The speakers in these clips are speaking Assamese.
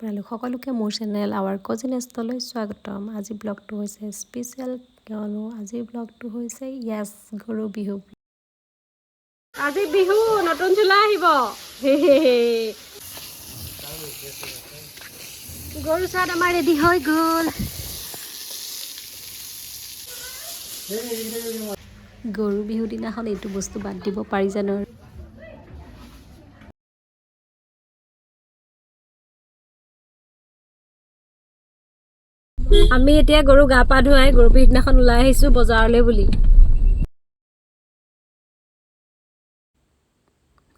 আপোনালোক সকলোকে মোৰ চেনেল আৱাৰ কজিনেষ্টলৈ স্বাগতম। আজি ব্লগটো হৈছে স্পেচিয়েল কিয়নো আজিৰ ব্লগটো হৈছে গৰু বিহু। আজি বিহু নতুন চোলা আহিব। গৰু চাট আমাৰ ৰেডি হৈ গ'ল। গৰু বিহু দিনাখন এইটো বস্তু বাদ দিব পাৰি জানো? আমি এতিয়া গৰু গা পা ধুৱাই গৰু বিহু দিনাখন ওলাই আহিছো বজাৰলৈ বুলি।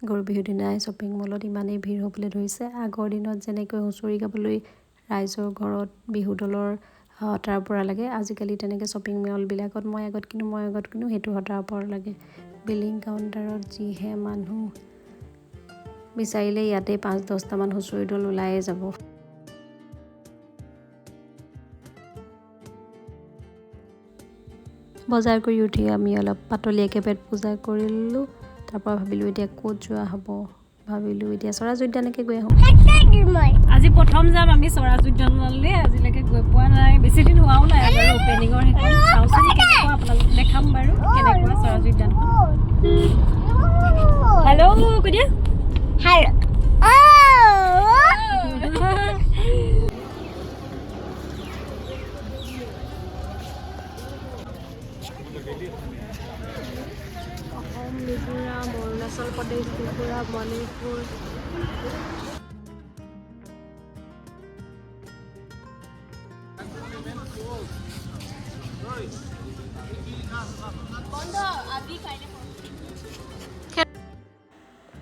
গৰু বিহুৰ দিনাই শ্বপিং মলত ইমানেই ভিৰ হ'বলৈ ধৰিছে। আগৰ দিনত যেনেকৈ হুঁচৰি গাবলৈ ৰাইজৰ ঘৰত বিহু দলৰ হতাৰ পৰা লাগে, আজিকালি তেনেকৈ শ্বপিং মলবিলাকত মই আগত কিনো সেইটো হতাৰ পৰা লাগে। বিলিং কাউণ্টাৰত যিহে মানুহ, বিচাৰিলে ইয়াতে 5-10টামান হুঁচৰি দল ওলায়ে যাব। বজাৰ কৰি উঠি আমি অলপ পাতলীয়াকৈ পেট পূজা কৰিলোঁ। তাৰপৰা ভাবিলোঁ এতিয়া ক'ত যোৱা হ'ব, ভাবিলোঁ এতিয়া চৰাজ উদ্যানকে গৈ আহোঁ। আজি প্ৰথম যাম আমি চৰাজ উদ্যানলৈ। আজিলৈকে গৈ পোৱা নাই, বেছি দিন হোৱাও নাই বাৰু অপেনিঙৰ সেইখন। চাওঁচোন কেনেকুৱা, আপোনালোকক দেখাম বাৰু কেনেকুৱা চৰাজ উদ্যানখন। হেল্ল' কৈ দিয়া। অসম, মিজোৰাম, অৰুণাচল প্ৰদেশ, ত্ৰিপুৰা, মণিপুৰ।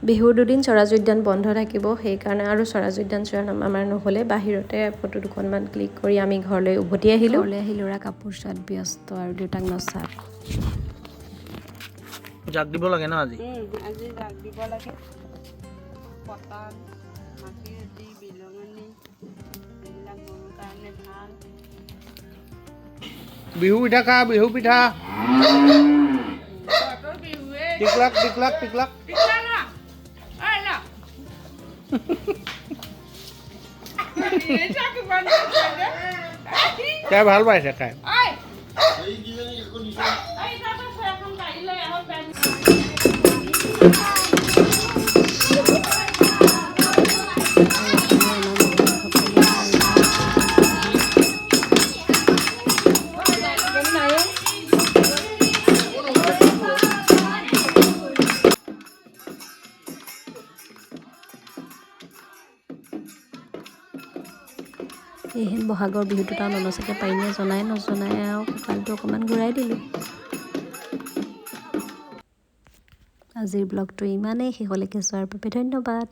বিহুৰ দুদিন চৰাজ উদ্যান বন্ধ থাকিব, সেইকাৰণে আৰু চৰাজ উদ্যান চোৱা আমাৰ নহ'লে। বাহিৰতে ফটো দুখনমান ক্লিক কৰি আমি ঘৰলৈ উভতি আহিলোঁ। ঘৰলৈ আহি ল'ৰা কাপোৰ চোৱাত ব্যস্ত আৰু দেউতাক নচাত। জাক দিব লাগে ন আজি? আজি জাক দিব লাগে। পতান, মাটিৰতি, বিলঙনি এইবিলাক গৰুৰ কাৰণে ভাল। বিহু পিঠা খা, বিহু পিঠা। টিকলাক। তাই ভাল পাইছে খাই। এইহেন বহাগৰ বিহুটোত আৰু ননচাকৈ পাৰিনে নজনাই আৰু কঁকালটো অকণমান ঘূৰাই দিলোঁ। আজিৰ ব্লগটো ইমানেই, শেষলৈকে চোৱাৰ বাবে ধন্যবাদ।